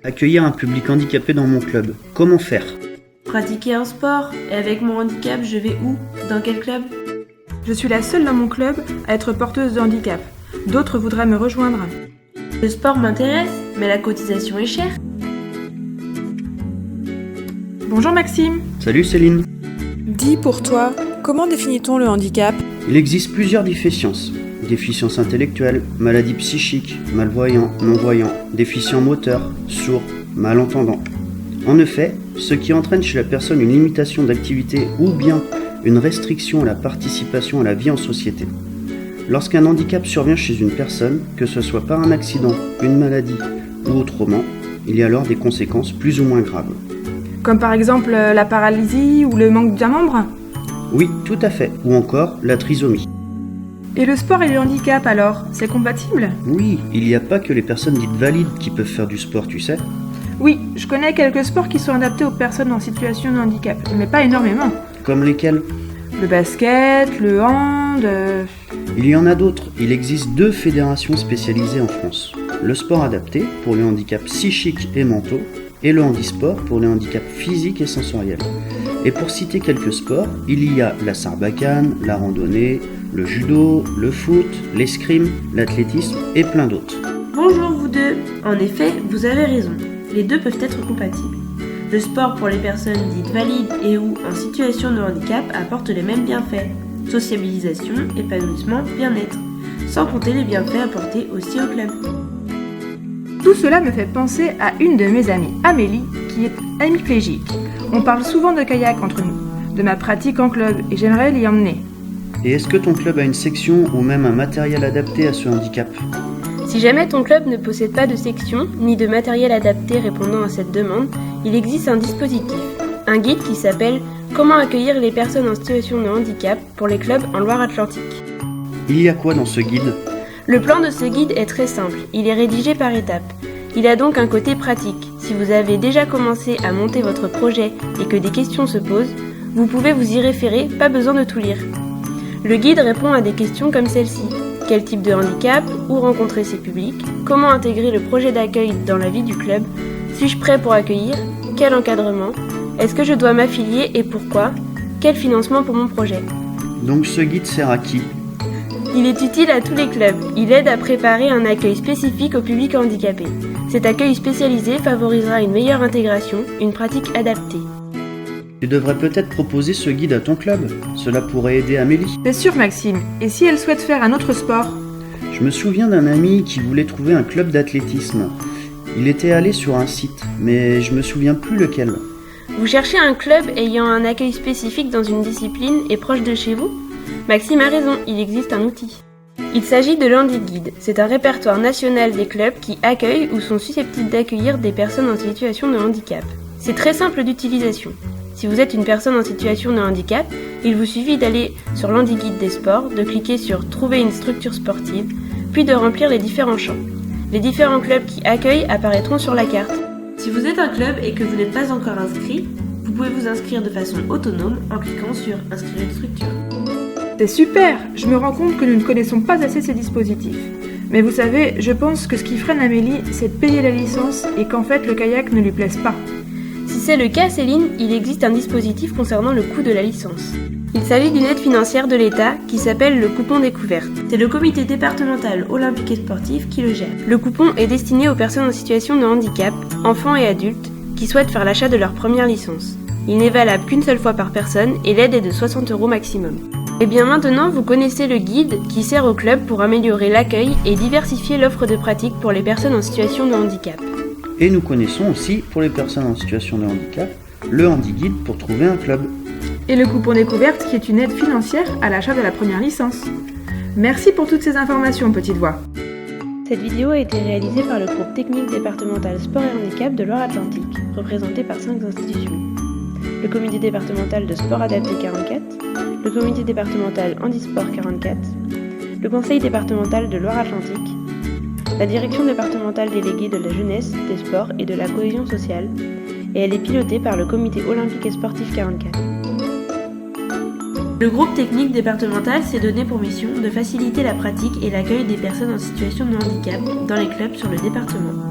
Accueillir un public handicapé dans mon club. Comment faire? Pratiquer un sport. Et avec mon handicap, je vais où? Dans quel club? Je suis la seule dans mon club à être porteuse de handicap. D'autres voudraient me rejoindre. Le sport m'intéresse, mais la cotisation est chère. Bonjour Maxime. Salut Céline. Dis pour toi, comment définit-on le handicap? Il existe plusieurs déficiences. Déficience intellectuelle, maladie psychique, malvoyant, non-voyant, déficient moteur, sourd, malentendant. En effet, ce qui entraîne chez la personne une limitation d'activité ou bien une restriction à la participation à la vie en société. Lorsqu'un handicap survient chez une personne, que ce soit par un accident, une maladie ou autrement, il y a alors des conséquences plus ou moins graves. Comme par exemple la paralysie ou le manque d'un membre? Oui, tout à fait, ou encore la trisomie. Et le sport et le handicap alors, c'est compatible? Oui, il n'y a pas que les personnes dites valides qui peuvent faire du sport, tu sais. Oui, je connais quelques sports qui sont adaptés aux personnes en situation de handicap, mais pas énormément. Comme lesquels? Le basket, le hand... Il y en a d'autres. Il existe 2 fédérations spécialisées en France. Le sport adapté pour les handicaps psychiques et mentaux et le handisport pour les handicaps physiques et sensoriels. Et pour citer quelques sports, il y a la sarbacane, la randonnée, le judo, le foot, l'escrime, l'athlétisme et plein d'autres. Bonjour vous deux. En effet, vous avez raison. Les deux peuvent être compatibles. Le sport pour les personnes dites valides et ou en situation de handicap apporte les mêmes bienfaits. Sociabilisation, épanouissement, bien-être. Sans compter les bienfaits apportés aussi au club. Tout cela me fait penser à une de mes amies, Amélie, qui est hémiplégique. On parle souvent de kayak entre nous, de ma pratique en club, et j'aimerais l'y emmener. Et est-ce que ton club a une section ou même un matériel adapté à ce handicap? Si jamais ton club ne possède pas de section, ni de matériel adapté répondant à cette demande, il existe un dispositif, un guide qui s'appelle « Comment accueillir les personnes en situation de handicap pour les clubs en Loire-Atlantique ». Il y a quoi dans ce guide? Le plan de ce guide est très simple, il est rédigé par étapes. Il a donc un côté pratique. Si vous avez déjà commencé à monter votre projet et que des questions se posent, vous pouvez vous y référer, pas besoin de tout lire. Le guide répond à des questions comme celle-ci. Quel type de handicap? Où rencontrer ces publics? Comment intégrer le projet d'accueil dans la vie du club? Suis-je prêt pour accueillir? Quel encadrement? Est-ce que je dois m'affilier et pourquoi? Quel financement pour mon projet? Donc ce guide sert à qui? Il est utile à tous les clubs. Il aide à préparer un accueil spécifique au public handicapé. Cet accueil spécialisé favorisera une meilleure intégration, une pratique adaptée. Tu devrais peut-être proposer ce guide à ton club. Cela pourrait aider Amélie. C'est sûr Maxime, et si elle souhaite faire un autre sport? Je me souviens d'un ami qui voulait trouver un club d'athlétisme. Il était allé sur un site, mais je me souviens plus lequel. Vous cherchez un club ayant un accueil spécifique dans une discipline et proche de chez vous? Maxime a raison, il existe un outil. Il s'agit de l'HandiGuide. C'est un répertoire national des clubs qui accueillent ou sont susceptibles d'accueillir des personnes en situation de handicap. C'est très simple d'utilisation. Si vous êtes une personne en situation de handicap, il vous suffit d'aller sur l'HandiGuide des sports, de cliquer sur « Trouver une structure sportive », puis de remplir les différents champs. Les différents clubs qui accueillent apparaîtront sur la carte. Si vous êtes un club et que vous n'êtes pas encore inscrit, vous pouvez vous inscrire de façon autonome en cliquant sur « Inscrire une structure ». C'est super! Je me rends compte que nous ne connaissons pas assez ces dispositifs. Mais vous savez, je pense que ce qui freine Amélie, c'est de payer la licence et qu'en fait le kayak ne lui plaise pas. Si c'est le cas, Céline, il existe un dispositif concernant le coût de la licence. Il s'agit d'une aide financière de l'État qui s'appelle le coupon découverte. C'est le comité départemental olympique et sportif qui le gère. Le coupon est destiné aux personnes en situation de handicap, enfants et adultes, qui souhaitent faire l'achat de leur première licence. Il n'est valable qu'une seule fois par personne et l'aide est de 60 € maximum. Et bien maintenant, vous connaissez le guide qui sert au club pour améliorer l'accueil et diversifier l'offre de pratique pour les personnes en situation de handicap. Et nous connaissons aussi, pour les personnes en situation de handicap, le HandiGuide pour trouver un club. Et le coupon découverte qui est une aide financière à l'achat de la première licence. Merci pour toutes ces informations, petite voix. Cette vidéo a été réalisée par le groupe technique départemental sport et handicap de Loire-Atlantique, représenté par 5 institutions. Le comité départemental de sport adapté 44, le comité départemental handisport 44, le conseil départemental de Loire-Atlantique, la direction départementale déléguée de la jeunesse, des sports et de la cohésion sociale, et elle est pilotée par le comité olympique et sportif 44. Le groupe technique départemental s'est donné pour mission de faciliter la pratique et l'accueil des personnes en situation de handicap dans les clubs sur le département.